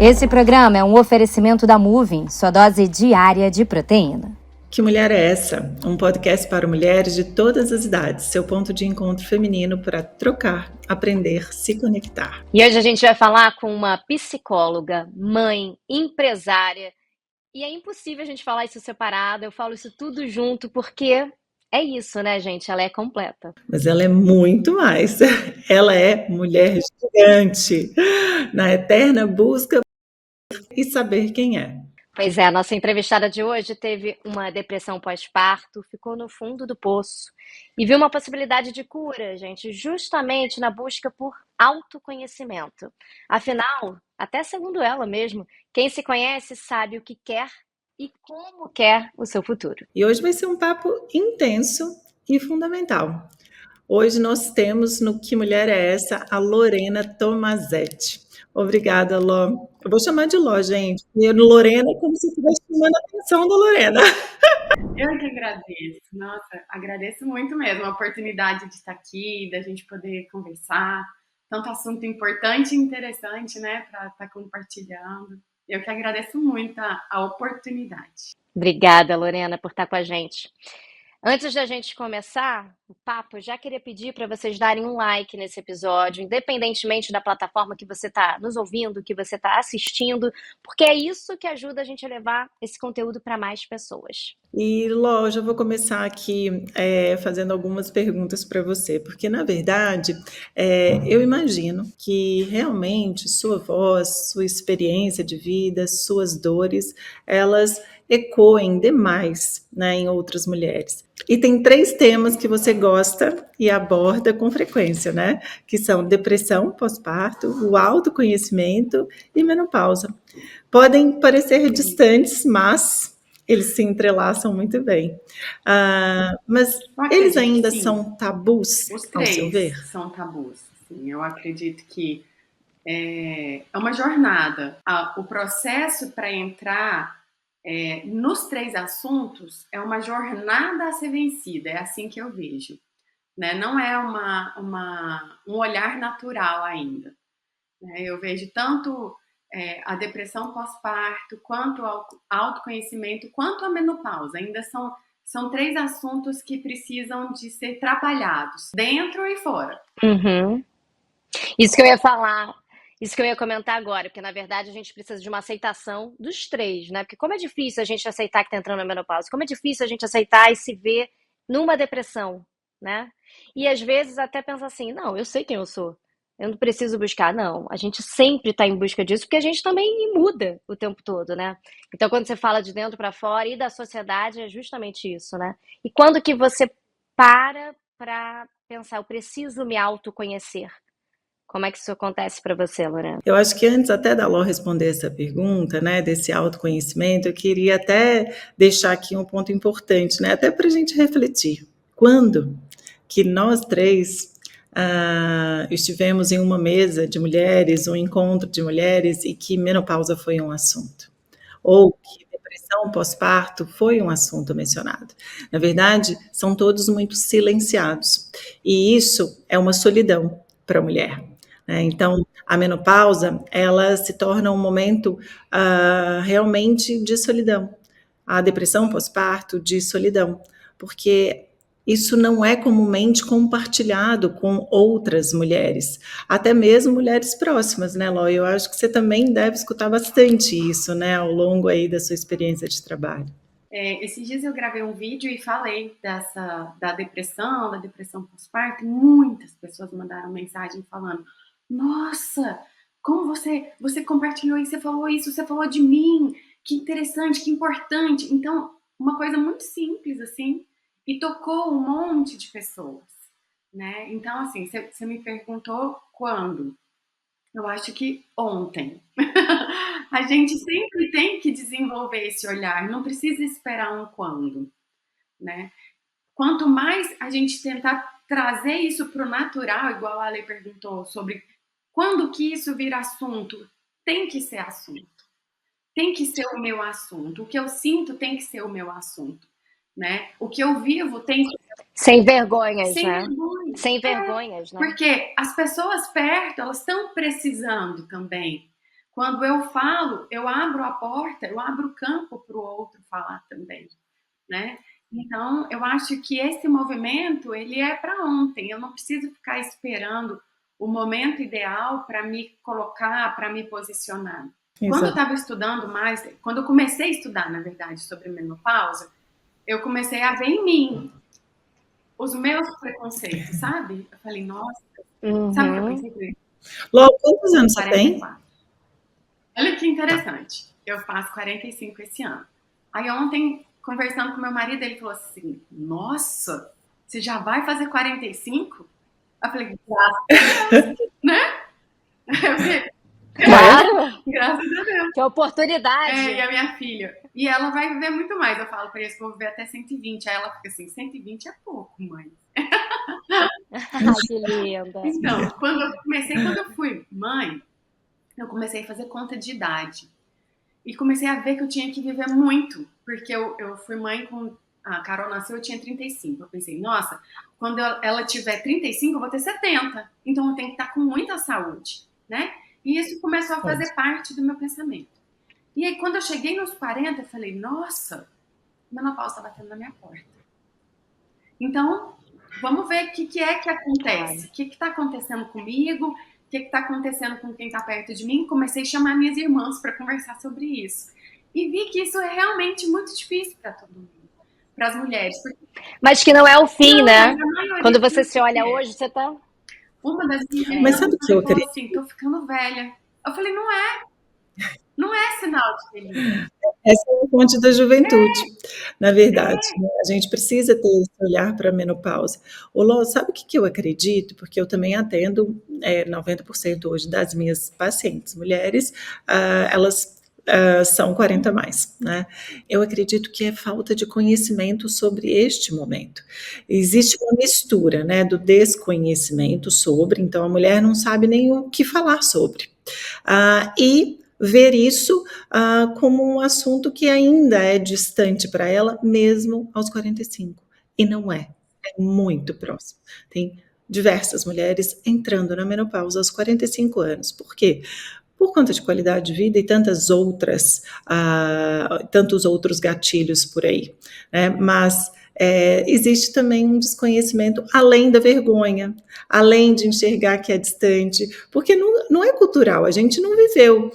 Esse programa é um oferecimento da Moving, sua dose diária de proteína. Que Mulher é Essa? Um podcast para mulheres de todas as idades, seu ponto de encontro feminino para trocar, aprender, se conectar. E hoje a gente vai falar com uma psicóloga, mãe, empresária. E é impossível a gente falar isso separado, eu falo isso tudo junto porque é isso, né, gente? Ela é completa. Mas ela é muito mais. Ela é mulher gigante, na eterna busca e saber quem é. Pois é, a nossa entrevistada de hoje teve uma depressão pós-parto, ficou no fundo do poço e viu uma possibilidade de cura, gente, justamente na busca por autoconhecimento. Afinal, até segundo ela mesmo, quem se conhece sabe o que quer e como quer o seu futuro. E hoje vai ser um papo intenso e fundamental. Hoje nós temos no Que Mulher é Essa a Lorena Tomazetti. Obrigada, Ló. Eu vou chamar de Ló, gente. E Lorena é como se eu estivesse chamando a atenção da Lorena. Eu que agradeço. Nossa, agradeço muito mesmo a oportunidade de estar aqui, da gente poder conversar. Tanto assunto importante e interessante, né, para estar compartilhando. Eu que agradeço muito a oportunidade. Obrigada, Lorena, por estar com a gente. Antes da gente começar o papo, eu já queria pedir para vocês darem um like nesse episódio, independentemente da plataforma que você está nos ouvindo, que você está assistindo, porque é isso que ajuda a gente a levar esse conteúdo para mais pessoas. E, Ló, já vou começar aqui fazendo algumas perguntas para você, porque, na verdade, eu imagino que realmente sua voz, sua experiência de vida, suas dores, elas ecoem demais, né, em outras mulheres. E tem 3 temas que você gosta e aborda com frequência, né? Que são depressão pós-parto, o autoconhecimento e menopausa. Podem parecer distantes, mas eles se entrelaçam muito bem. Mas eles ainda são tabus, Os ao seu ver? 3 são tabus. Sim, eu acredito que é uma jornada. O processo para entrar nos 3 assuntos é uma jornada a ser vencida, é assim que eu vejo. Né? Não é um olhar natural ainda. Né? Eu vejo tanto a depressão pós-parto, quanto o autoconhecimento, quanto a menopausa. Ainda são 3 assuntos que precisam de ser trabalhados, dentro e fora. Uhum. Isso que eu ia falar. Isso que eu ia comentar agora, porque na verdade a gente precisa de uma aceitação dos 3, né? Porque como é difícil a gente aceitar que tá entrando na menopausa, como é difícil a gente aceitar e se ver numa depressão, né? E às vezes até pensar assim, não, eu sei quem eu sou, eu não preciso buscar, não. A gente sempre tá em busca disso, porque a gente também muda o tempo todo, né? Então quando você fala de dentro para fora e da sociedade, é justamente isso, né? E quando que você para pensar, eu preciso me autoconhecer? Como é que isso acontece para você, Lorena? Eu acho que antes até da Ló responder essa pergunta, né, desse autoconhecimento, eu queria até deixar aqui um ponto importante, né, até para a gente refletir. Quando que nós 3 estivemos em uma mesa de mulheres, um encontro de mulheres, e que menopausa foi um assunto? Ou que depressão pós-parto foi um assunto mencionado? Na verdade, são todos muito silenciados. E isso é uma solidão para a mulher. Então, a menopausa, ela se torna um momento realmente de solidão. A depressão pós-parto, de solidão, porque isso não é comumente compartilhado com outras mulheres, até mesmo mulheres próximas, né, Ló? Eu acho que você também deve escutar bastante isso, né, ao longo aí da sua experiência de trabalho. Esses dias eu gravei um vídeo e falei da depressão pós-parto. Muitas pessoas mandaram mensagem falando: nossa, como você compartilhou isso, você falou de mim, que interessante, que importante. Então, uma coisa muito simples, assim, e tocou um monte de pessoas, né? Então, assim, você me perguntou quando? Eu acho que ontem. A gente sempre tem que desenvolver esse olhar, não precisa esperar um quando, né? Quanto mais a gente tentar trazer isso para o natural, igual a Ale perguntou sobre quando que isso vira assunto, tem que ser assunto. Tem que ser o meu assunto. O que eu sinto tem que ser o meu assunto, né? O que eu vivo tem que ser... Sem vergonhas, Sem né? vergonha. Sem vergonhas, né? Porque as pessoas perto, elas estão precisando também. quando eu falo, eu abro a porta, eu abro o campo para o outro falar também, né? Então, eu acho que esse movimento, ele é para ontem. Eu não preciso ficar esperando o momento ideal para me colocar, para me posicionar. Quando eu Exato. estava estudando mais, quando eu comecei a estudar, na verdade, sobre menopausa, eu comecei a ver em mim os meus preconceitos, sabe? Eu falei, nossa, sabe o que eu Uhum. pensei por isso? Ló, quantos anos você tem? 44. Olha que Tá. interessante. Eu faço 45 esse ano. Aí ontem, conversando com meu marido, ele falou assim: Nossa, você já vai fazer 45? Eu falei, graças a Deus, né? Eu falei, Claro, graças a Deus. que E oportunidade. a minha filha. E ela vai viver muito mais. Eu falo pra eles que eu vou viver até 120. Aí ela fica assim: 120 é pouco, mãe. Ai, que linda. Então, quando eu fui mãe, eu comecei a fazer conta de idade. E comecei a ver que eu tinha que viver muito, porque eu fui mãe com. A Carol nasceu, eu tinha 35. Eu pensei, nossa, quando ela tiver 35, eu vou ter 70. Então eu tenho que estar com muita saúde, né? E isso começou a fazer parte do meu pensamento. E aí, quando eu cheguei nos 40, eu falei, nossa, menopausa está batendo na minha porta. Então, vamos ver o que é que acontece. Claro. O que está acontecendo comigo? O que está acontecendo com quem está perto de mim? Comecei a chamar minhas irmãs para conversar sobre isso. E vi que isso é realmente muito difícil para todo mundo, para as mulheres. Porque, Mas que não é o fim, não, mas né? a maioria Quando você sabe se o que olha é. hoje, você tá. Uma das Mas minhas sabe o que eu irmãs falou acredito? assim: tô ficando velha. Eu falei: não é sinal de velhice. Essa é a fonte da juventude, na verdade, né, a gente precisa ter esse olhar para a menopausa. Ô Ló, sabe o que que eu acredito? Porque eu também atendo, 90% hoje das minhas pacientes mulheres, elas, são 40 mais, né. Eu acredito que é falta de conhecimento sobre este momento. Existe uma mistura, né, do desconhecimento sobre, então a mulher não sabe nem o que falar sobre. E ver isso como um assunto que ainda é distante para ela, mesmo aos 45. E não é, é muito próximo. Tem diversas mulheres entrando na menopausa aos 45 anos. Por quê? Por conta de qualidade de vida e tantos outros gatilhos por aí, né? Mas existe também um desconhecimento além da vergonha, além de enxergar que é distante, porque não é cultural, a gente não viveu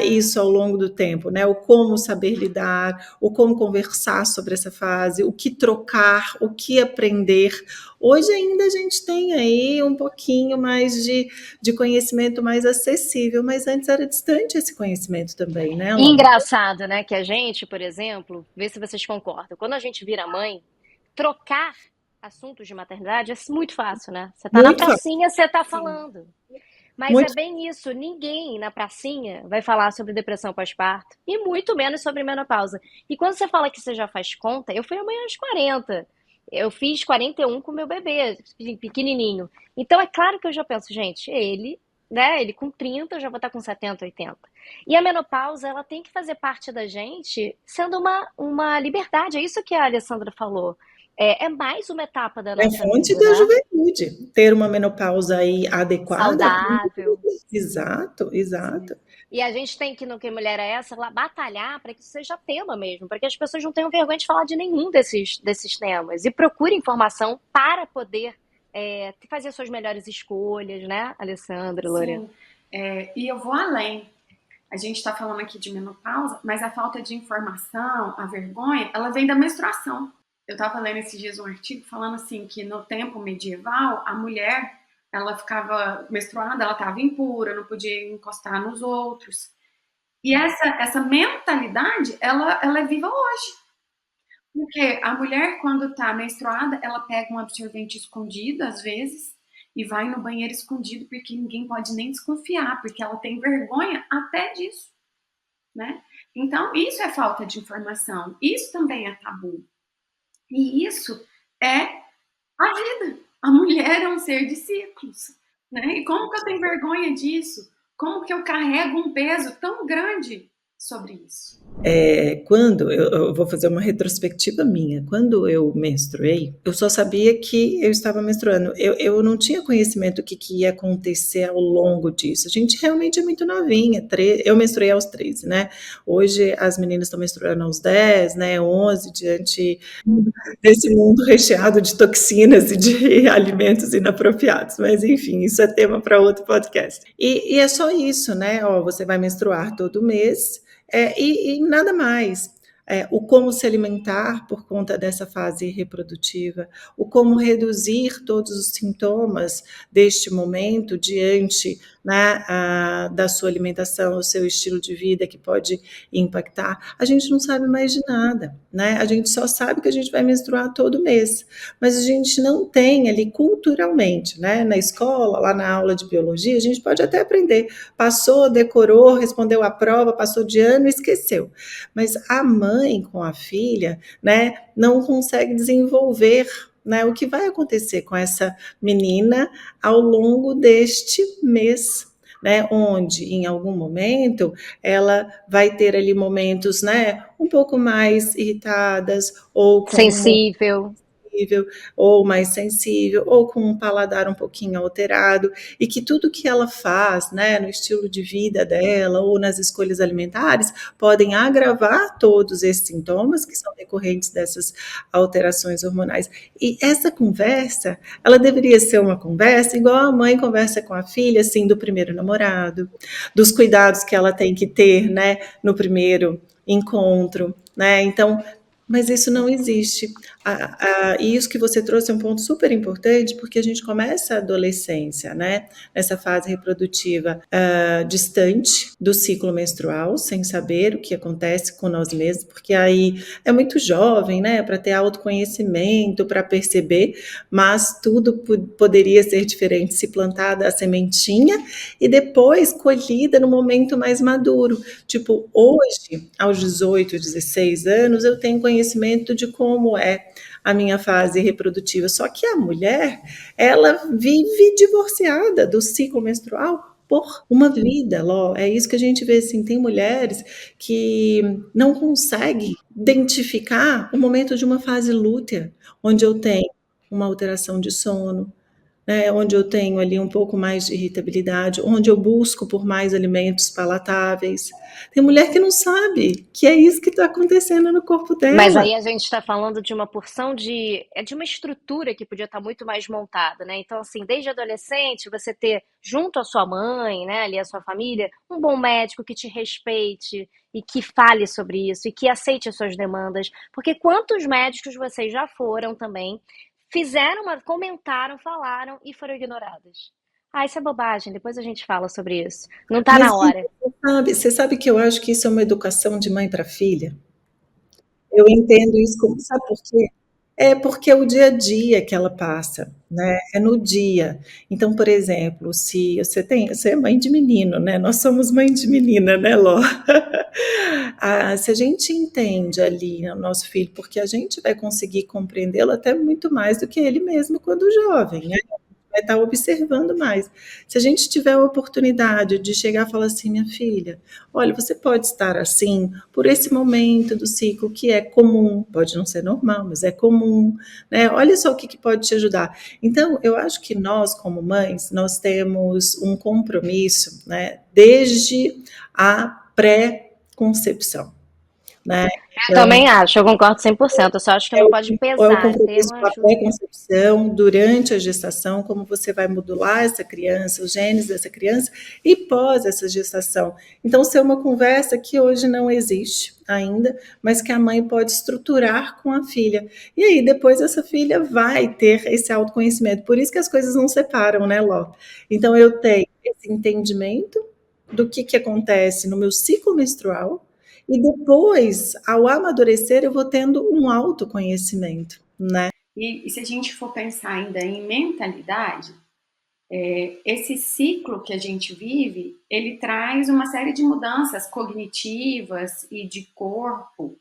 isso ao longo do tempo, né? O como saber lidar, o como conversar sobre essa fase, o que trocar, o que aprender. Hoje ainda a gente tem aí um pouquinho mais de conhecimento mais acessível, mas antes era distante esse conhecimento também, né, E Lô? engraçado, né? Que a gente, por exemplo, vê se vocês concordam. Quando a gente vira mãe, trocar assuntos de maternidade é muito fácil, né? Você tá na Muito fácil, pracinha, você tá Sim. falando. Mas é muito. bem isso, ninguém na pracinha vai falar sobre depressão pós-parto e muito menos sobre menopausa. E quando você fala que você já faz conta, eu fui mãe aos 40. Eu fiz 41 com meu bebê, pequenininho. Então é claro que eu já penso, gente, ele, né, ele com 30, eu já vou estar com 70, 80. E a menopausa, ela tem que fazer parte da gente sendo uma liberdade, é isso que a Alessandra falou. É mais uma etapa da É nossa fonte vida, da né? juventude. Ter uma menopausa aí adequada. Saudável. Exato, exato. Sim. E a gente tem que, no Que Mulher é Essa, lá, batalhar para que isso seja tema mesmo, para que as pessoas não tenham vergonha de falar de nenhum desses temas e procure informação para poder fazer suas melhores escolhas, né, Alessandra, Lorena? Sim. E eu vou além. A gente está falando aqui de menopausa, mas a falta de informação, a vergonha, ela vem da menstruação. Eu estava lendo esses dias um artigo falando assim que no tempo medieval a mulher ela ficava menstruada, ela estava impura, não podia encostar nos outros. E essa mentalidade ela é viva hoje, porque a mulher quando está menstruada ela pega um absorvente escondido às vezes e vai no banheiro escondido porque ninguém pode nem desconfiar, porque ela tem vergonha até disso, né? Então isso é falta de informação, isso também é tabu. E isso é a vida. A mulher é um ser de ciclos, né? E como que eu tenho vergonha disso? Como que eu carrego um peso tão grande sobre isso? Quando eu vou fazer uma retrospectiva minha, quando eu menstruei, eu só sabia que eu estava menstruando. Eu não tinha conhecimento do que ia acontecer ao longo disso. A gente realmente é muito novinha. Eu menstruei aos 13, né? Hoje as meninas estão menstruando aos 10, né? 11, diante desse mundo recheado de toxinas e de alimentos inapropriados. Mas enfim, isso é tema para outro podcast. E é só isso, né? Ó, você vai menstruar todo mês. E nada mais. O como se alimentar por conta dessa fase reprodutiva, o como reduzir todos os sintomas deste momento diante, né, da sua alimentação, o seu estilo de vida que pode impactar. A gente não sabe mais de nada, né? A gente só sabe que a gente vai menstruar todo mês, mas a gente não tem ali culturalmente, né? Na escola, lá na aula de biologia, a gente pode até aprender. Passou, decorou, respondeu a prova, passou de ano e esqueceu. Mas a mãe com a filha, né, não consegue desenvolver, né, o que vai acontecer com essa menina ao longo deste mês, né, onde em algum momento ela vai ter ali momentos, né, um pouco mais irritadas ou com Sensível. ou mais sensível, ou com um paladar um pouquinho alterado, e que tudo que ela faz, né, no estilo de vida dela ou nas escolhas alimentares, podem agravar todos esses sintomas que são decorrentes dessas alterações hormonais. E essa conversa, ela deveria ser uma conversa igual a mãe conversa com a filha, assim, do primeiro namorado, dos cuidados que ela tem que ter, né, no primeiro encontro, né? Então, mas isso não existe. E isso que você trouxe é um ponto super importante, porque a gente começa a adolescência, né? Nessa fase reprodutiva distante do ciclo menstrual, sem saber o que acontece com nós mesmos, porque aí é muito jovem, né? Para ter autoconhecimento, para perceber, mas tudo poderia ser diferente se plantada a sementinha e depois colhida no momento mais maduro. Tipo, hoje, aos 18, 16 anos, eu tenho conhecimento de como é a minha fase reprodutiva. Só que a mulher, ela vive divorciada do ciclo menstrual por uma vida, Ló. É isso que a gente vê, assim, tem mulheres que não conseguem identificar o momento de uma fase lútea, onde eu tenho uma alteração de sono, né, onde eu tenho ali um pouco mais de irritabilidade, onde eu busco por mais alimentos palatáveis. Tem mulher que não sabe que é isso que está acontecendo no corpo Mas dela. aí a gente está falando de uma porção de uma estrutura que podia estar muito mais montada, né? Então, assim, desde adolescente, você ter junto à sua mãe, né, ali a sua família, um bom médico que te respeite e que fale sobre isso e que aceite as suas demandas. Porque quantos médicos vocês já foram também, comentaram, falaram e foram ignorados? Ah, isso é bobagem, depois a gente fala sobre isso. Não tá Mas na hora. você sabe que eu acho que isso é uma educação de mãe para filha? Eu entendo isso como, sabe por quê? É porque é o dia a dia que ela passa, né? É no dia. Então, por exemplo, se você é mãe de menino, né? Nós somos mãe de menina, né, Ló? Se a gente entende ali o nosso filho, porque a gente vai conseguir compreendê-lo até muito mais do que ele mesmo quando jovem, né? Vai estar observando mais. Se a gente tiver a oportunidade de chegar e falar assim, minha filha, olha, você pode estar assim por esse momento do ciclo que é comum, pode não ser normal, mas é comum, né? Olha só o que pode te ajudar. Então, eu acho que nós, como mães, nós temos um compromisso, né? Desde a pré-concepção, né? Eu Então, também acho, eu concordo 100%. Eu só acho que não pode é o pesar, ter compromisso uma com a ajuda. pré-concepção, durante a gestação, como você vai modular essa criança, os genes dessa criança, e pós essa gestação. Então, ser uma conversa que hoje não existe ainda, mas que a mãe pode estruturar com a filha. E aí, depois, essa filha vai ter esse autoconhecimento. Por isso que as coisas não separam, né, Ló? Então, eu tenho esse entendimento do que acontece no meu ciclo menstrual, e depois, ao amadurecer, eu vou tendo um autoconhecimento, né? E se a gente for pensar ainda em mentalidade, esse ciclo que a gente vive, ele traz uma série de mudanças cognitivas e de corpo,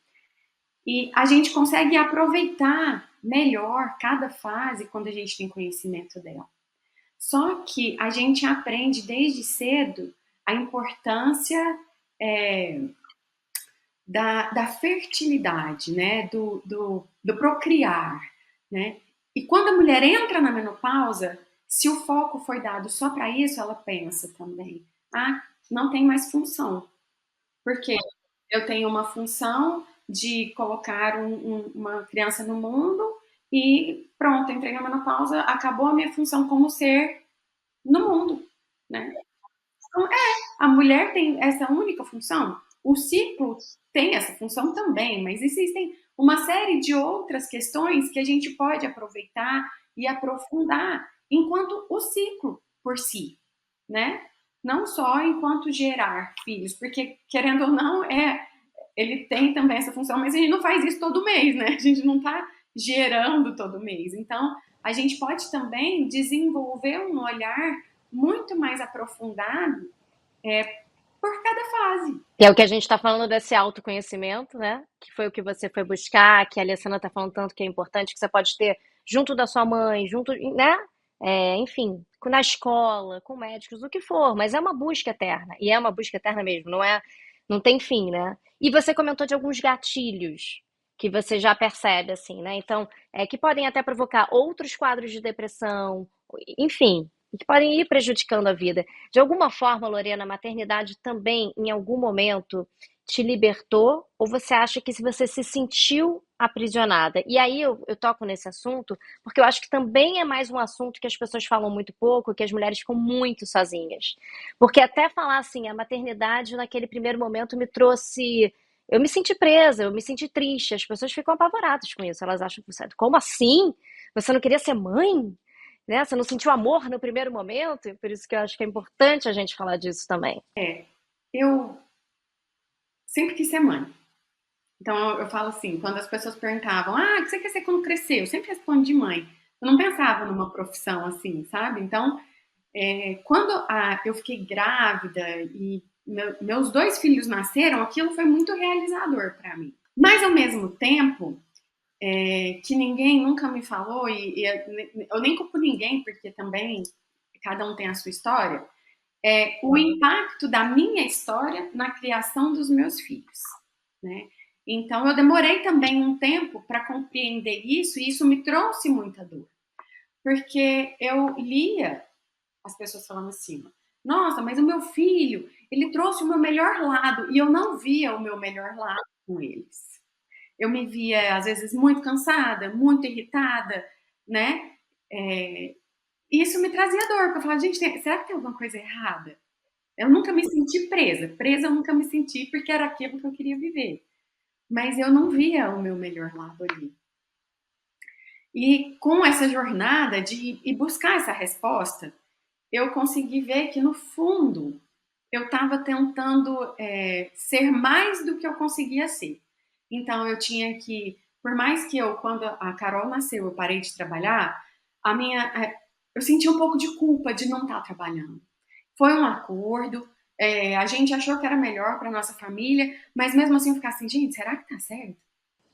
e a gente consegue aproveitar melhor cada fase quando a gente tem conhecimento dela. Só que a gente aprende desde cedo a importância da fertilidade, né? Do procriar, né? E quando a mulher entra na menopausa, se o foco foi dado só para isso, ela pensa também, ah, não tem mais função. Porque eu tenho uma função de colocar uma criança no mundo e pronto, entrei na menopausa, acabou a minha função como ser no mundo, né? Então, a mulher tem essa única função, o ciclo tem essa função também, mas existem uma série de outras questões que a gente pode aproveitar e aprofundar enquanto o ciclo por si, né? Não só enquanto gerar filhos, porque querendo ou não, ele tem também essa função, mas a gente não faz isso todo mês, né? A gente não está gerando todo mês. Então, a gente pode também desenvolver um olhar muito mais aprofundado por cada fase. Que é o que a gente está falando desse autoconhecimento, né? Que foi o que você foi buscar, que a Alessandra está falando tanto que é importante, que você pode ter junto da sua mãe, junto, né? Enfim, na escola, com médicos, o que for, mas é uma busca eterna, e é uma busca eterna mesmo, não tem fim, né? E você comentou de alguns gatilhos que você já percebe, assim, né? Então, que podem até provocar outros quadros de depressão, enfim, que podem ir prejudicando a vida. De alguma forma, Lorena, a maternidade também, em algum momento, te libertou? Ou você acha que se você se sentiu aprisionada? E aí eu toco nesse assunto, porque eu acho que também é mais um assunto que as pessoas falam muito pouco, que as mulheres ficam muito sozinhas. Porque até falar assim, a maternidade naquele primeiro momento me trouxe. Eu me senti presa, eu me senti triste. As pessoas ficam apavoradas com isso. Elas acham, como assim? Você não queria ser mãe? Né? Você não sentiu amor no primeiro momento? Por isso que eu acho que é importante a gente falar disso também. Eu sempre quis ser mãe. Então eu falo assim, quando as pessoas perguntavam, o que você quer ser quando crescer? Eu sempre respondo de mãe. Eu não pensava numa profissão assim, sabe? Então, quando eu fiquei grávida e meus 2 filhos nasceram, aquilo foi muito realizador para mim. Mas ao mesmo tempo, que ninguém nunca me falou, e eu nem culpo ninguém, porque também cada um tem a sua história, o impacto da minha história na criação dos meus filhos, né? Então eu demorei também um tempo para compreender isso, e isso me trouxe muita dor, porque eu lia as pessoas falando assim, nossa, mas o meu filho, ele trouxe o meu melhor lado, e eu não via o meu melhor lado com eles. Eu me via, às vezes, muito cansada, muito irritada, né? E isso me trazia dor, porque eu falava, gente, será que tem alguma coisa errada? Eu nunca me senti presa. Presa eu nunca me senti, porque era aquilo que eu queria viver. Mas eu não via o meu melhor lado ali. E com essa jornada de ir buscar essa resposta, eu consegui ver que, no fundo, eu estava tentando ser mais do que eu conseguia ser. Então, eu tinha que, por mais que quando a Carol nasceu, eu parei de trabalhar, eu senti um pouco de culpa de não estar trabalhando. Foi um acordo, a gente achou que era melhor para nossa família, mas mesmo assim eu ficava assim, gente, será que tá certo?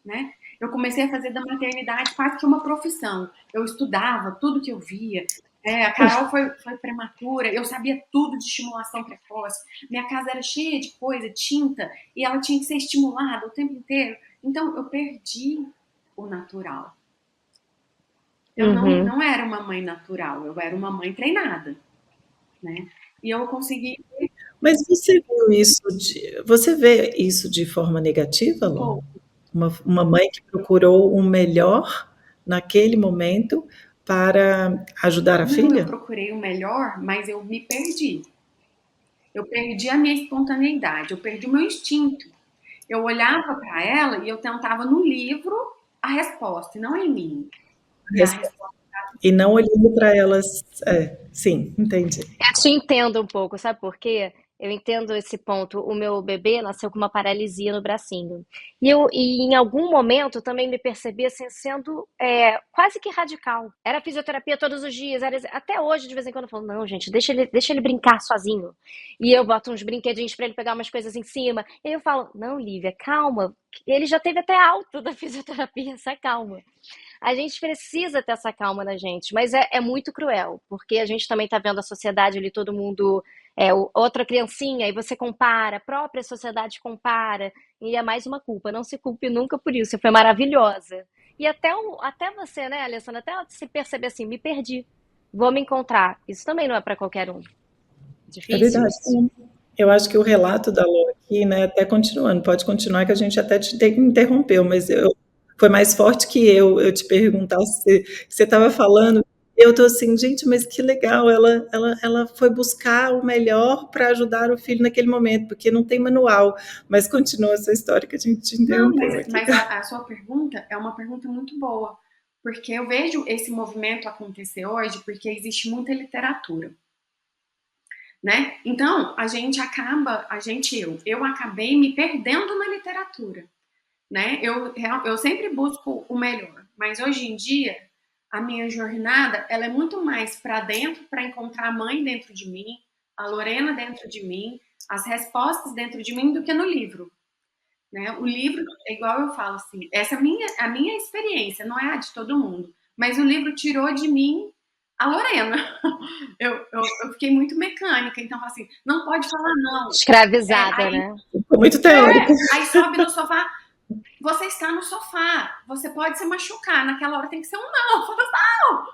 Né? Eu comecei a fazer da maternidade quase que uma profissão. Eu estudava tudo que eu via. A Carol foi prematura, eu sabia tudo de estimulação precoce. Minha casa era cheia de coisa, tinta, e ela tinha que ser estimulada o tempo inteiro. Então eu perdi o natural. Eu não era uma mãe natural, eu era uma mãe treinada, né? E eu consegui. Mas você vê isso de forma negativa, Lô? Uma mãe que procurou o melhor naquele momento para ajudar a filha? Eu procurei o melhor, mas eu me perdi. Eu perdi a minha espontaneidade, eu perdi o meu instinto. Eu olhava para ela e eu tentava no livro a resposta, e não em mim. E não olhando para elas. Sim, entendi. Eu te entendo um pouco, sabe por quê? Eu entendo esse ponto. O meu bebê nasceu com uma paralisia no bracinho. E em algum momento também me percebi assim, sendo quase que radical. Era fisioterapia todos os dias. Até hoje, de vez em quando, eu falo, não, gente, deixa ele brincar sozinho. E eu boto uns brinquedinhos para ele pegar umas coisas em cima. E eu falo, não, Lívia, calma. Ele já teve até alta da fisioterapia, sai calma. A gente precisa ter essa calma na gente, mas é muito cruel, porque a gente também tá vendo a sociedade ali, todo mundo outra criancinha, e você compara, a própria sociedade compara, e é mais uma culpa. Não se culpe nunca por isso, você foi maravilhosa. E até você, né, Alessandra, até se perceber assim, me perdi, vou me encontrar. Isso também não é para qualquer um. É Difícil verdade. isso. Eu acho que o relato da Lô aqui, né, até continuando, pode continuar que a gente até te interrompeu, mas foi mais forte que eu te perguntar se você estava falando, eu tô assim, gente, mas que legal, ela foi buscar o melhor para ajudar o filho naquele momento, porque não tem manual, mas continua essa história que a gente te Não, interrompeu aqui. mas a sua pergunta é uma pergunta muito boa, porque eu vejo esse movimento acontecer hoje porque existe muita literatura, né? Então, eu acabei me perdendo na literatura, né? Eu sempre busco o melhor, mas hoje em dia a minha jornada ela é muito mais para dentro, para encontrar a mãe dentro de mim, a Lorena dentro de mim, as respostas dentro de mim do que no livro, né? O livro, é igual eu falo assim, essa é a minha experiência, não é a de todo mundo, mas o livro tirou de mim a Lorena. Eu fiquei muito mecânica, então assim, não pode falar não. Escravizada, Aí, né? Foi muito teórico. aí sobe no sofá, você está no sofá, você pode se machucar, naquela hora tem que ser um não. Fala, não!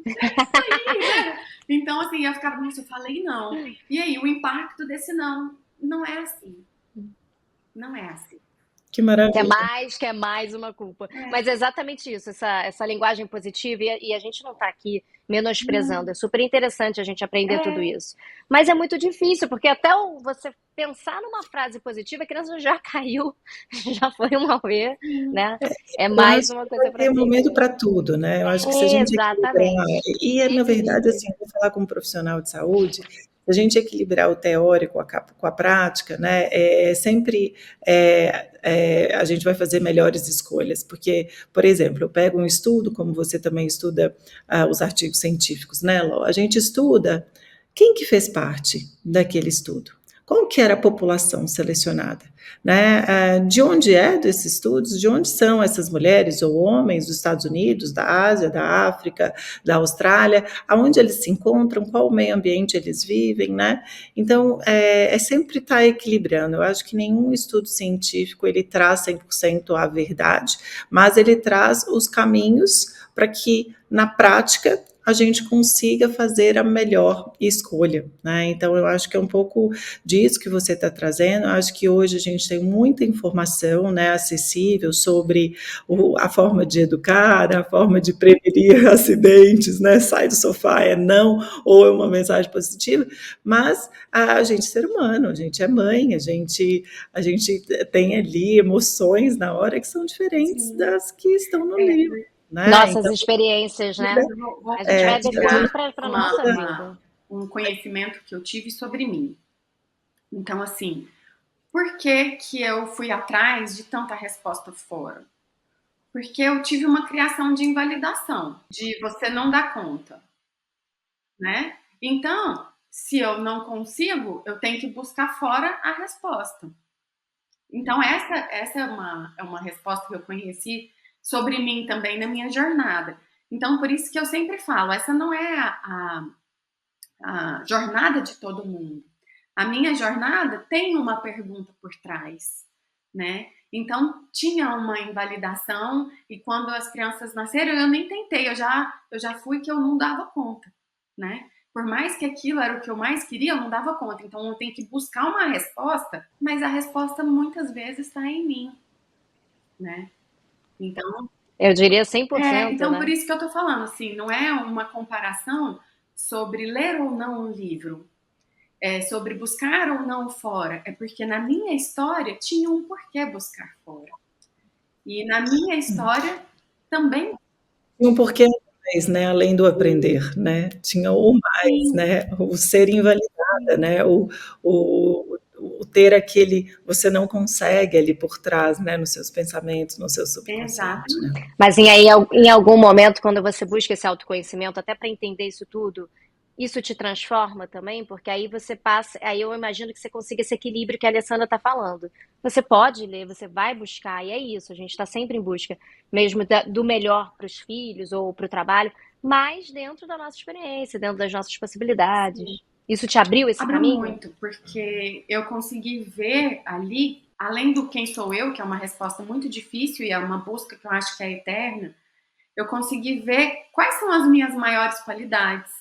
Aí, né? Então, assim, eu ficava, nossa, eu falei não. E aí, o impacto desse não é assim. Não é assim. Que maravilha. Quer mais uma culpa. Mas é exatamente isso, essa linguagem positiva, e a gente não está aqui menosprezando. É super interessante a gente aprender tudo É, isso. Mas é muito difícil, porque até você pensar numa frase positiva, a criança já caiu, já foi um auê, né? É Eu mais acho uma que vai coisa para ter um momento aprender. para tudo, né? Eu acho que se a gente equilibrar, Exatamente. na verdade, assim, vou falar como profissional de saúde, se a gente equilibrar o teórico com a prática, né, sempre a gente vai fazer melhores escolhas, porque, por exemplo, eu pego um estudo, como você também estuda os artigos científicos, né, Ló? A gente estuda quem que fez parte daquele estudo, qual que era a população selecionada, né? De onde é desses estudos, de onde são essas mulheres ou homens dos Estados Unidos, da Ásia, da África, da Austrália, aonde eles se encontram, qual meio ambiente eles vivem, né? Então, sempre estar equilibrando. Eu acho que nenhum estudo científico ele traz 100% a verdade, mas ele traz os caminhos para que, na prática, a gente consiga fazer a melhor escolha, né? Então, eu acho que é um pouco disso que você está trazendo. Eu acho que hoje a gente tem muita informação, né, acessível sobre a forma de educar, a forma de prevenir acidentes, né? Sai do sofá, é não, ou é uma mensagem positiva, mas a gente é ser humano, a gente é mãe, a gente tem ali emoções na hora que são diferentes sim. das que estão no É, livro, né? Nossas Então, experiências, mas né? eu vou A gente vai compartilhar adequando para a nossa vida. um conhecimento que eu tive sobre mim. Então, assim, por que que eu fui atrás de tanta resposta fora? Porque eu tive uma criação de invalidação, de você não dar conta, né? Então, se eu não consigo, eu tenho que buscar fora a resposta. Então, essa é uma resposta que eu conheci sobre mim também na minha jornada. Então, por isso que eu sempre falo, essa não é a jornada de todo mundo. A minha jornada tem uma pergunta por trás, né? Então tinha uma invalidação e quando as crianças nasceram eu nem tentei, eu já fui que eu não dava conta, né? Por mais que aquilo era o que eu mais queria, eu não dava conta. Então eu tenho que buscar uma resposta, mas a resposta muitas vezes está em mim, né? Então, Eu diria 100%, então por né? isso que eu tô falando assim, não é uma comparação sobre ler ou não um livro, sobre buscar ou não fora, é porque na minha história tinha um porquê buscar fora. E na minha história também tinha um porquê mais, né, além do aprender, né, tinha o mais, sim, né, o ser invalidada, né, o ter aquele você não consegue ali por trás, né, nos seus pensamentos, no seu subconsciente, né. exatamente. Mas em algum momento, quando você busca esse autoconhecimento, até para entender isso tudo, isso te transforma também, porque aí você passa, aí eu imagino que você consiga esse equilíbrio que a Alessandra está falando. você pode ler, você vai buscar, e é isso, a gente está sempre em busca mesmo do melhor para os filhos ou para o trabalho, mas dentro da nossa experiência, dentro das nossas possibilidades. Sim. Isso te abriu esse Abriu caminho? muito, porque eu consegui ver ali, além do quem sou eu, que é uma resposta muito difícil e é uma busca que eu acho que é eterna, eu consegui ver quais são as minhas maiores qualidades,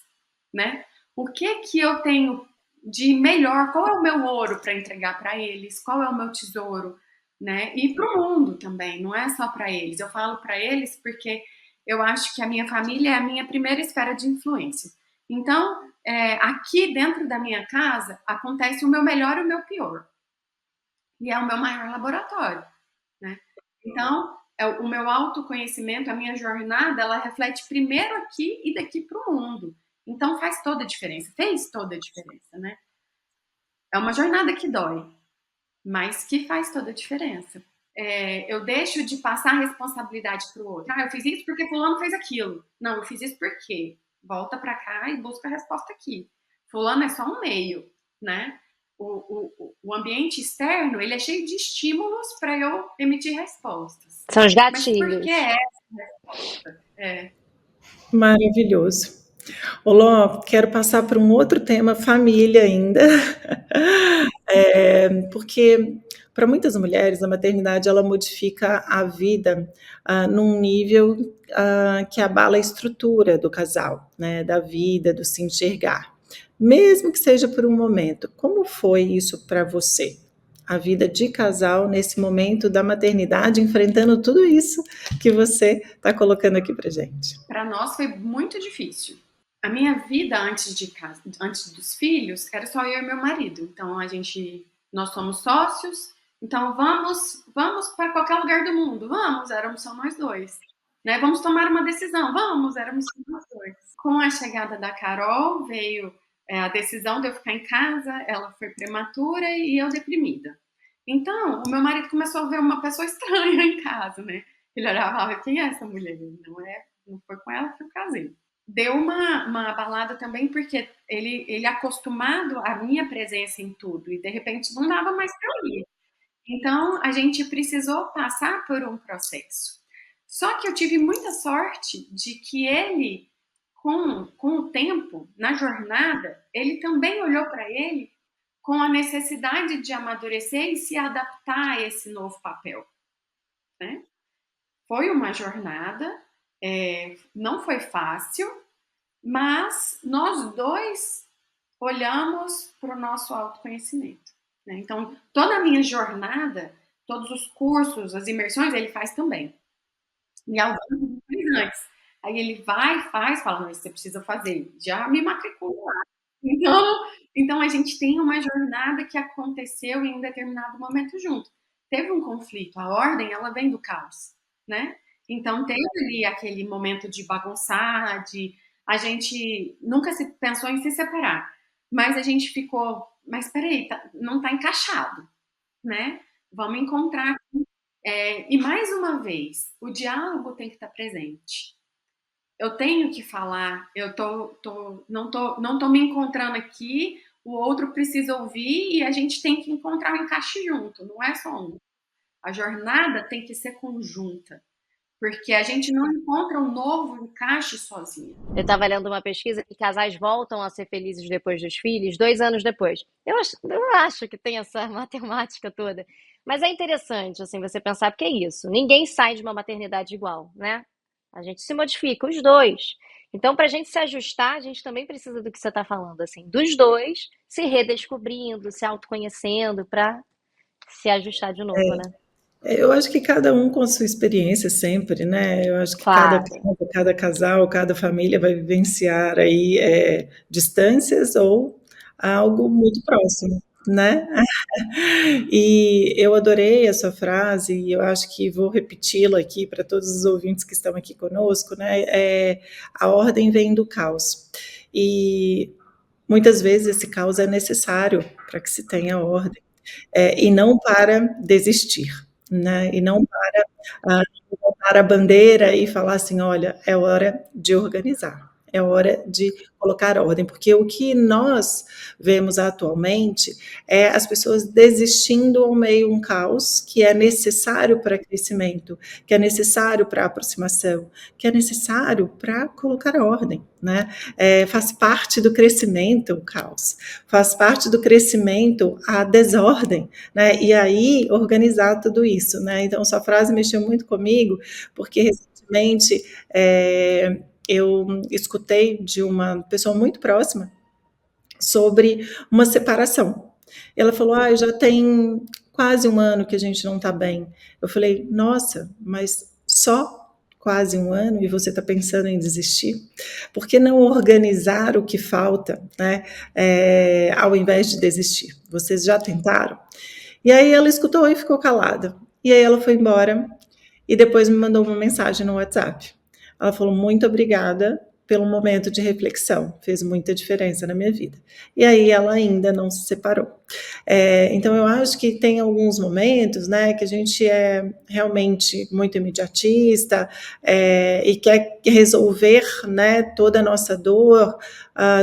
né? O que que eu tenho de melhor, qual é o meu ouro para entregar para eles, qual é o meu tesouro, né? E para o mundo também, não é só para eles. Eu falo para eles porque eu acho que a minha família é a minha primeira esfera de influência. Então, aqui dentro da minha casa acontece o meu melhor e o meu pior. E é o meu maior laboratório, né? Então, o meu autoconhecimento, a minha jornada, ela reflete primeiro aqui e daqui para o mundo. Então faz toda a diferença, fez toda a diferença, né? É uma jornada que dói, mas que faz toda a diferença. Eu deixo de passar a responsabilidade para o outro. Ah, eu fiz isso porque fulano fez aquilo. Não, eu fiz isso por quê? Volta para cá e busca a resposta aqui. Fulano é só um meio, né? O ambiente externo, ele é cheio de estímulos para eu emitir respostas. São os Mas por que gatilhos. essa resposta? Maravilhoso. Olô, quero passar para um outro tema, família ainda. Porque para muitas mulheres a maternidade ela modifica a vida num nível que abala a estrutura do casal, né, da vida, do se enxergar, mesmo que seja por um momento. Como foi isso para você? A vida de casal nesse momento da maternidade, enfrentando tudo isso que você está colocando aqui para gente. Para nós foi muito difícil. A minha vida antes de casa, antes dos filhos, era só eu e meu marido. Então nós somos sócios. Então vamos para qualquer lugar do mundo. Vamos, éramos só nós dois. Né? Vamos tomar uma decisão. Vamos, éramos só nós dois. Com a chegada da Carol veio a decisão de eu ficar em casa. Ela foi prematura e eu deprimida. Então o meu marido começou a ver uma pessoa estranha em casa, né? Ele olhava e falava: quem é essa mulher? Não foi com ela que eu casei. Deu uma abalada também, porque ele acostumado à minha presença em tudo, e de repente não dava mais para eu ir. Então a gente precisou passar por um processo. Só que eu tive muita sorte de que ele, com o tempo, na jornada, ele também olhou para ele com a necessidade de amadurecer e se adaptar a esse novo papel, né? Foi uma jornada, não foi fácil, mas nós dois olhamos para o nosso autoconhecimento, né? Então, toda a minha jornada, todos os cursos, as imersões, ele faz também. E alguns antes. Aí ele vai, faz, fala: não, isso você precisa fazer. Já me matricula lá. Então a gente tem uma jornada que aconteceu em um determinado momento junto. Teve um conflito, a ordem ela vem do caos, né? Então teve ali aquele momento de bagunçar, de a gente nunca se pensou em se separar, mas a gente ficou, mas peraí, não tá encaixado, né? Vamos encontrar. E mais uma vez, o diálogo tem que estar presente. Eu tenho que falar, não tô me encontrando aqui, o outro precisa ouvir e a gente tem que encontrar um encaixe junto, não é só um. A jornada tem que ser conjunta, porque a gente não encontra um novo encaixe sozinho. Eu estava lendo uma pesquisa que casais voltam a ser felizes depois dos filhos 2 anos depois. Eu acho que tem essa matemática toda. Mas é interessante, assim, você pensar, porque é isso. Ninguém sai de uma maternidade igual, né? A gente se modifica, os dois. Então, para a gente se ajustar, a gente também precisa do que você está falando, assim, dos dois se redescobrindo, se autoconhecendo, para se ajustar de novo, né? Eu acho que cada um com a sua experiência sempre, né? Eu acho que cada Claro. casa, cada casal, cada família vai vivenciar aí distâncias ou algo muito próximo, né? E eu adorei a sua frase e eu acho que vou repeti-la aqui para todos os ouvintes que estão aqui conosco, né? A ordem vem do caos. E muitas vezes esse caos é necessário para que se tenha ordem. E não para desistir, né? E não para levantar a bandeira e falar assim, olha, é hora de organizar. é hora de colocar ordem, porque o que nós vemos atualmente é as pessoas desistindo ao meio um caos que é necessário para crescimento, que é necessário para aproximação, que é necessário para colocar ordem, né? Faz parte do crescimento o caos, faz parte do crescimento a desordem, né? E aí organizar tudo isso, né? Então sua frase mexeu muito comigo, porque recentemente eu escutei de uma pessoa muito próxima sobre uma separação. Ela falou: já tem quase um ano que a gente não está bem. Eu falei: nossa, mas só quase um ano e você está pensando em desistir? Por que não organizar o que falta, né? Ao invés de desistir? Vocês já tentaram? E aí ela escutou e ficou calada. E aí ela foi embora e depois me mandou uma mensagem no WhatsApp. Ela falou: muito obrigada pelo momento de reflexão, fez muita diferença na minha vida. E aí ela ainda não se separou. Então eu acho que tem alguns momentos, né, que a gente é realmente muito imediatista e quer resolver, né, toda a nossa dor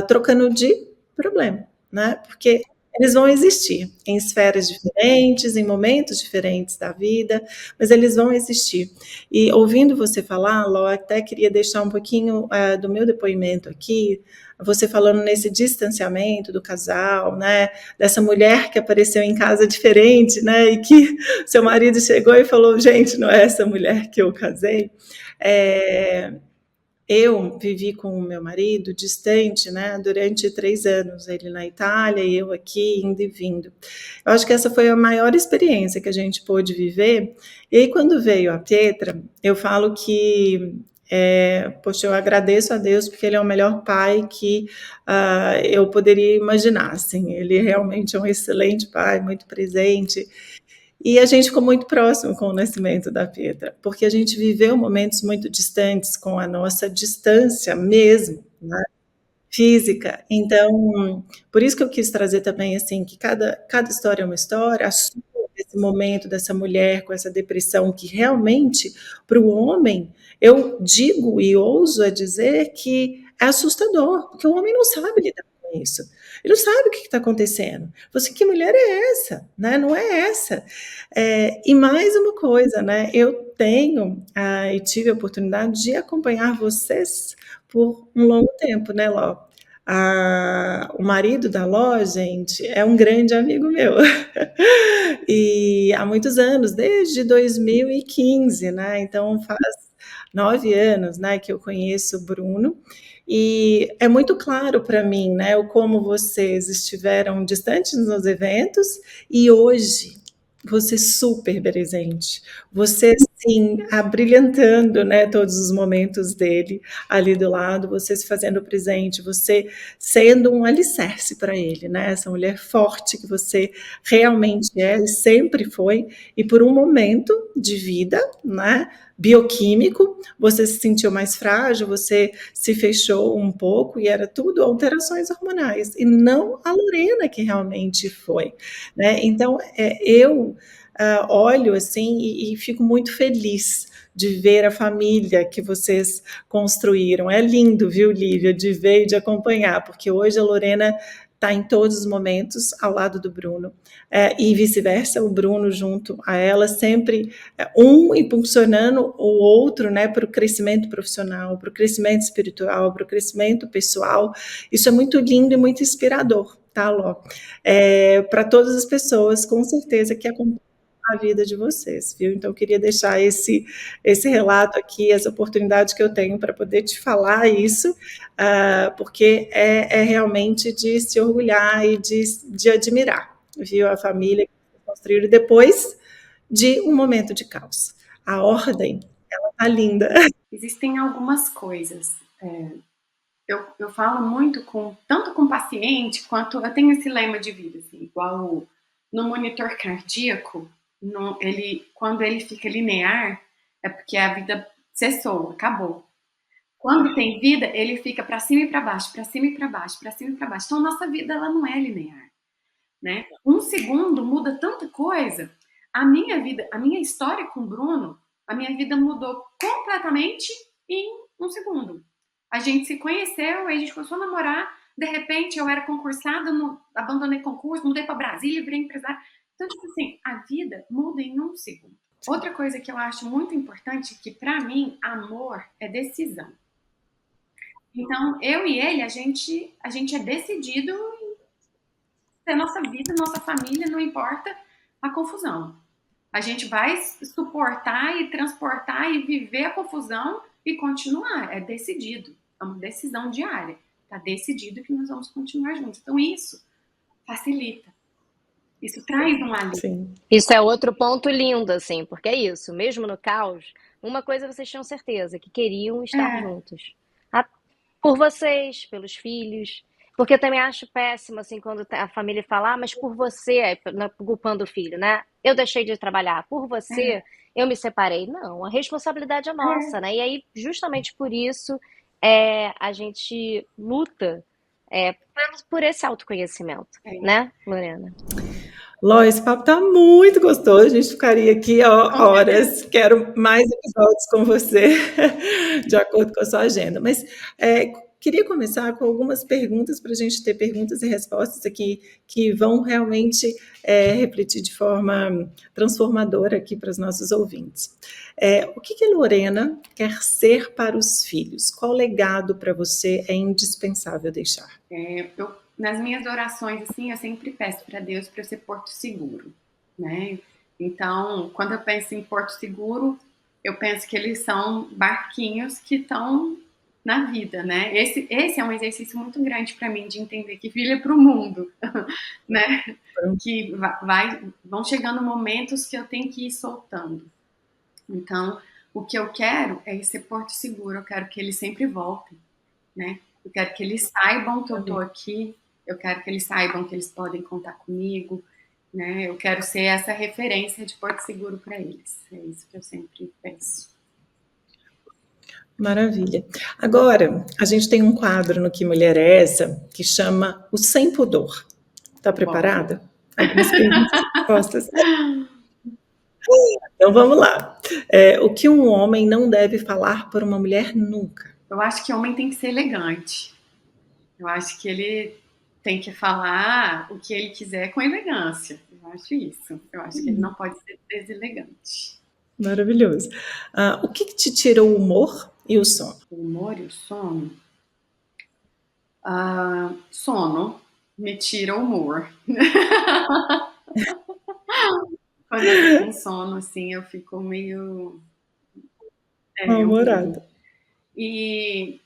trocando de problema, né? Porque eles vão existir em esferas diferentes, em momentos diferentes da vida, mas eles vão existir. E ouvindo você falar, Ló, até queria deixar um pouquinho do meu depoimento aqui, você falando nesse distanciamento do casal, né, dessa mulher que apareceu em casa diferente, né, e que seu marido chegou e falou: gente, não é essa mulher que eu casei. Eu vivi com o meu marido distante, né, durante 3 anos, ele na Itália e eu aqui, indo e vindo. Eu acho que essa foi a maior experiência que a gente pôde viver. E aí, quando veio a Pietra, eu falo que, poxa, eu agradeço a Deus porque ele é o melhor pai que eu poderia imaginar, assim. Ele realmente é um excelente pai, muito presente. E a gente ficou muito próximo com o nascimento da Pietra, porque a gente viveu momentos muito distantes com a nossa distância mesmo, né, física. Então, por isso que eu quis trazer também, assim, que cada história é uma história. A sua, esse momento dessa mulher com essa depressão que realmente, para o homem, eu digo e ouso a dizer que é assustador, porque o homem não sabe lidar com isso. Ele não sabe o que está acontecendo. Você, que mulher é essa? Né? Não é essa. E mais uma coisa, né? Eu tenho e tive a oportunidade de acompanhar vocês por um longo tempo, né, Ló? O marido da Ló, gente, é um grande amigo meu. E há muitos anos, desde 2015, né? Então faz 9 anos, né, que eu conheço o Bruno. E é muito claro para mim, né, o como vocês estiveram distantes nos eventos e hoje você super presente, você sim abrilhantando, né, todos os momentos dele ali do lado, você se fazendo presente, você sendo um alicerce para ele, né, essa mulher forte que você realmente é e sempre foi, e por um momento de vida, né, bioquímico, você se sentiu mais frágil, você se fechou um pouco e era tudo alterações hormonais, e não a Lorena que realmente foi, né? Então, eu olho assim e fico muito feliz de ver a família que vocês construíram. É lindo, viu, Lívia, de ver e de acompanhar, porque hoje a Lorena está em todos os momentos ao lado do Bruno, e vice-versa, o Bruno junto a ela, sempre um impulsionando o outro, né, para o crescimento profissional, para o crescimento espiritual, para o crescimento pessoal. Isso é muito lindo e muito inspirador, tá, Ló? Para todas as pessoas, com certeza, que acompanham a vida de vocês, viu? Então, eu queria deixar esse relato aqui, essa oportunidade que eu tenho para poder te falar isso, porque é realmente de se orgulhar e de admirar, viu? A família que vocês construíram depois de um momento de caos. A ordem, ela tá linda. Existem algumas coisas. Eu falo muito tanto com paciente quanto eu tenho esse lema de vida, assim, igual no monitor cardíaco, quando ele fica linear, é porque a vida cessou, acabou. Quando tem vida, ele fica para cima e para baixo, para cima e para baixo, para cima e para baixo. Então, a nossa vida ela não é linear, né? Um segundo muda tanta coisa. A minha vida, a minha história com o Bruno, a minha vida mudou completamente em um segundo. A gente se conheceu, aí a gente começou a namorar, de repente eu era concursada, abandonei concurso, mudei para Brasília, virei empresária. Então, tipo assim, a vida muda em um segundo. Outra coisa que eu acho muito importante, que para mim, amor é decisão. Então, eu e ele, a gente é decidido em ter nossa vida, nossa família, não importa a confusão. A gente vai suportar e transportar e viver a confusão e continuar. É decidido. É uma decisão diária. Está decidido que nós vamos continuar juntos. Então, isso facilita. Isso traz um alívio. Sim. Isso é outro ponto lindo, assim, porque é isso, mesmo no caos, uma coisa vocês tinham certeza, que queriam estar É, juntos. A- Por vocês, pelos filhos. Porque eu também acho péssimo, assim, quando a família fala, ah, mas por você, aí, culpando o filho, né? Eu deixei de trabalhar, por você, eu me separei. Não, a responsabilidade é é, nossa, né? E aí, justamente por isso, a gente luta por esse autoconhecimento, é. né, Lorena? Ló, esse papo tá muito gostoso, a gente ficaria aqui ó, Com certeza. horas. Quero mais episódios com você, de acordo com a sua agenda. Mas queria começar com algumas perguntas para a gente ter perguntas e respostas aqui que vão realmente refletir de forma transformadora aqui para os nossos ouvintes. O que a Lorena quer ser para os filhos? Qual legado para você é indispensável deixar? Nas minhas orações, assim, eu sempre peço para Deus para eu ser porto seguro, né? Então, quando eu penso em porto seguro, eu penso que eles são barquinhos que estão na vida, né? Esse é um exercício muito grande para mim de entender que filho é para o mundo, né? Que vão chegando momentos que eu tenho que ir soltando. Então, o que eu quero é ser porto seguro. Eu quero que eles sempre voltem, né? Eu quero que eles saibam que eu estou aqui, eu quero que eles saibam que eles podem contar comigo, né? Eu quero ser essa referência de porto seguro para eles. É isso que eu sempre penso. Maravilha. Agora, a gente tem um quadro no Que Mulher é Essa que chama O Sem Pudor. Está Bora. preparada? Algumas perguntas e respostas. Então vamos lá. O que um homem não deve falar para uma mulher nunca? Eu acho que homem tem que ser elegante. Eu acho que ele tem que falar o que ele quiser com elegância. Eu acho isso. Eu acho que ele não pode ser deselegante. Maravilhoso. O que te tira o humor e o sono? O humor e o sono. Sono me tira o humor. Quando eu tô com sono, assim, eu fico meio. Um pouco. Mal-humorada. E,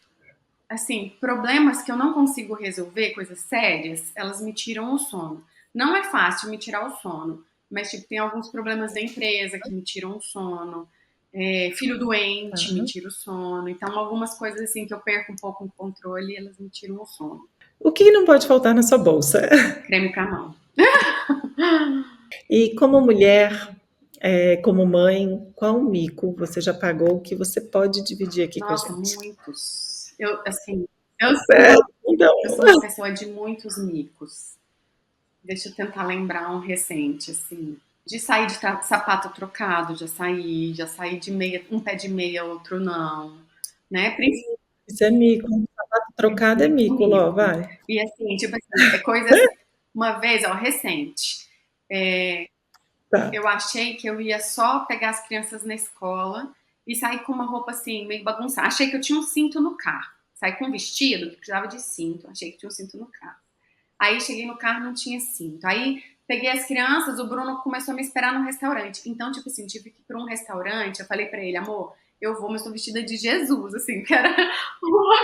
assim, problemas que eu não consigo resolver, coisas sérias, elas me tiram o sono. Não é fácil me tirar o sono, mas, tipo, tem alguns problemas da empresa que me tiram o sono. Filho doente me tira o sono. Então, algumas coisas, assim, que eu perco um pouco o controle, elas me tiram o sono. O que não pode faltar na sua bolsa? Creme pra mão. E como mulher, como mãe, qual mico você já pagou que você pode dividir aqui com a Nossa, gente? muitos. Eu, assim, eu, Sério? Então, eu sou uma pessoa de muitos micos. Deixa eu tentar lembrar um recente, assim. De sair de sapato trocado, já saí de meia, um pé de meia, outro não, né? isso é mico. Sapato trocado é mico, Ló, Mico. vai. E assim, tipo assim, coisas. Uma vez, ó, recente, Tá. eu achei que eu ia só pegar as crianças na escola e sair com uma roupa assim, meio bagunçada. Achei que eu tinha um cinto no carro. Saí com um vestido que precisava de cinto. Achei que tinha um cinto no carro. Aí cheguei no carro, não tinha cinto. Aí peguei as crianças, o Bruno começou a me esperar no restaurante. Então, tipo assim, tive que ir para um restaurante. Eu falei para ele, amor, eu vou, mas estou vestida de Jesus, assim, que era uma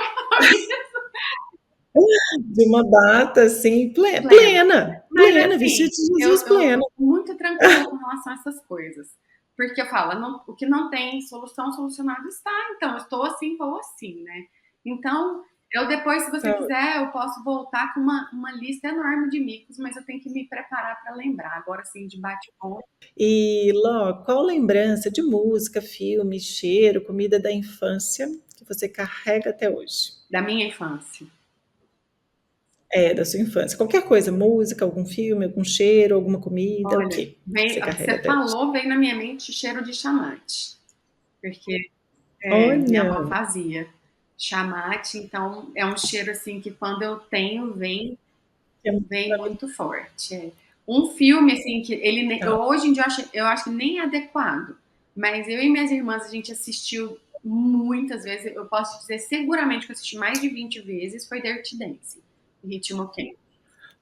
De uma data assim, plena. Mas plena, vestido assim, de eu, Jesus eu plena. tô muito tranquila com relação a essas coisas. Porque eu falo, o que não tem solução, solucionado está. Então, eu estou assim, vou assim, né? Então, eu depois, se você Tá. quiser, eu posso voltar com uma lista enorme de micos, mas eu tenho que me preparar para lembrar. Agora, assim, de bate-ponto. E, Ló, qual lembrança de música, filme, cheiro, comida da infância que você carrega até hoje? Da minha infância. Da sua infância. Qualquer coisa, música, algum filme, algum cheiro, alguma comida, o Olha, quê que você carrega você até hoje? falou, veio na minha mente cheiro de chamate. Porque minha avó Olha, fazia chamate, então é um cheiro assim que quando eu tenho vem muito forte. Um filme assim que hoje em dia eu acho que nem é adequado, mas eu e minhas irmãs a gente assistiu muitas vezes, eu posso dizer seguramente que eu assisti mais de 20 vezes, foi Dirty Dancing, Ritmo Quente.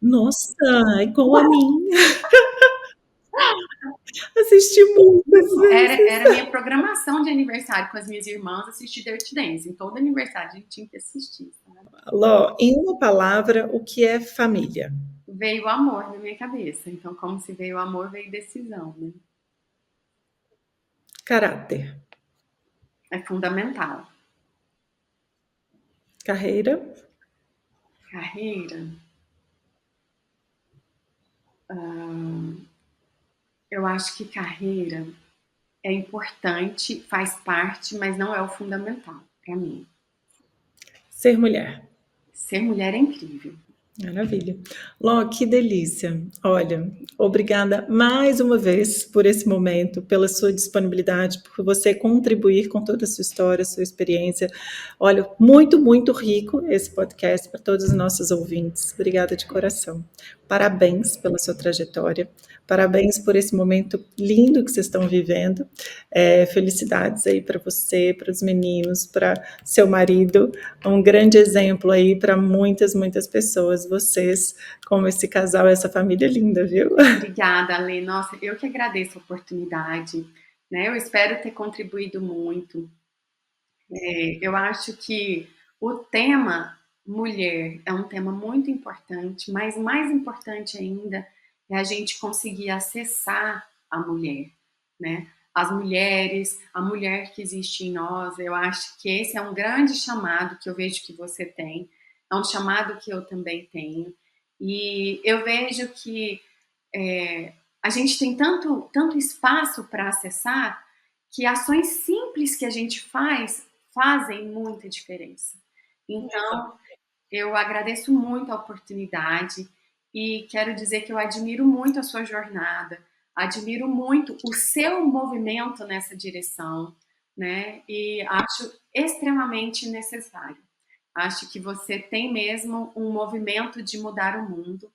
Nossa, igual a mim. Assisti muitas vezes. Era minha programação de aniversário com as minhas irmãs, assistir Dirty Dancing. Todo aniversário a gente tinha que assistir. Ló, em uma palavra, o que é família? Veio o amor na minha cabeça. Então, como se veio o amor, veio decisão, né? Caráter. É fundamental. Carreira. Carreira. Eu acho que carreira é importante, faz parte, mas não é o fundamental para mim. Ser mulher. Ser mulher é incrível. Maravilha. Ló, que delícia. Olha, obrigada mais uma vez por esse momento, pela sua disponibilidade, por você contribuir com toda a sua história, sua experiência. Olha, muito, muito rico esse podcast para todos os nossos ouvintes. Obrigada de coração. Parabéns pela sua trajetória. Parabéns por esse momento lindo que vocês estão vivendo. Felicidades aí para você, para os meninos, para seu marido. Um grande exemplo aí para muitas, muitas pessoas. Vocês, como esse casal, essa família linda, viu? Obrigada, Alê. Nossa, eu que agradeço a oportunidade, né? Eu espero ter contribuído muito. Eu acho que o tema mulher é um tema muito importante, mas mais importante ainda é a gente conseguir acessar a mulher, né? As mulheres, a mulher que existe em nós. Eu acho que esse é um grande chamado que eu vejo que você tem, é um chamado que eu também tenho, e eu vejo que a gente tem tanto espaço para acessar que ações simples que a gente fazem muita diferença. Então, eu agradeço muito a oportunidade e quero dizer que eu admiro muito a sua jornada, admiro muito o seu movimento nessa direção, né? E acho extremamente necessário. Acho que você tem mesmo um movimento de mudar o mundo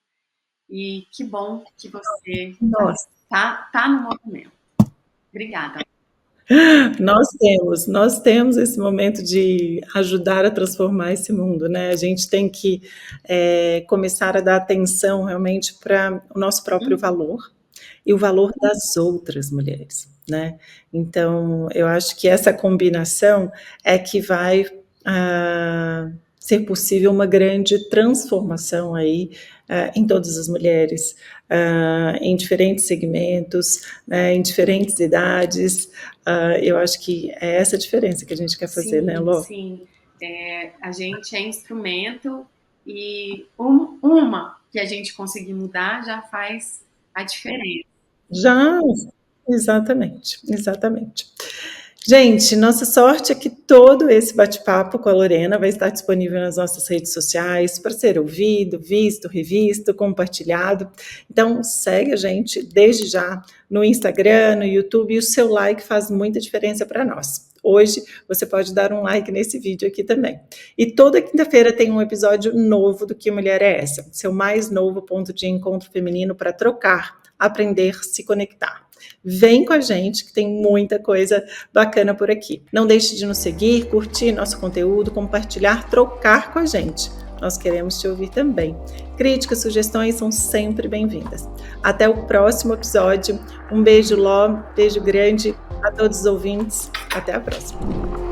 e que bom que você tá no movimento. Obrigada. Nós temos esse momento de ajudar a transformar esse mundo, né? A gente tem que começar a dar atenção realmente para o nosso próprio valor e o valor das outras mulheres, né? Então, eu acho que essa combinação é que vai ser possível uma grande transformação aí em todas as mulheres, em diferentes segmentos, né, em diferentes idades. Eu acho que é essa a diferença que a gente quer fazer, sim, né, Ló? Sim, a gente é instrumento e uma que a gente conseguir mudar já faz a diferença. Já, exatamente. Gente, nossa sorte é que todo esse bate-papo com a Lorena vai estar disponível nas nossas redes sociais para ser ouvido, visto, revisto, compartilhado. Então, segue a gente desde já no Instagram, no YouTube, e o seu like faz muita diferença para nós. Hoje, você pode dar um like nesse vídeo aqui também. E toda quinta-feira tem um episódio novo do Que Mulher é Essa? Seu mais novo ponto de encontro feminino para trocar, aprender, se conectar. Vem com a gente que tem muita coisa bacana por aqui. Não deixe de nos seguir, curtir nosso conteúdo, compartilhar, trocar com a gente. Nós queremos te ouvir também. Críticas, sugestões são sempre bem-vindas. Até o próximo episódio. Um beijo, Ló, beijo grande a todos os ouvintes. Até a próxima.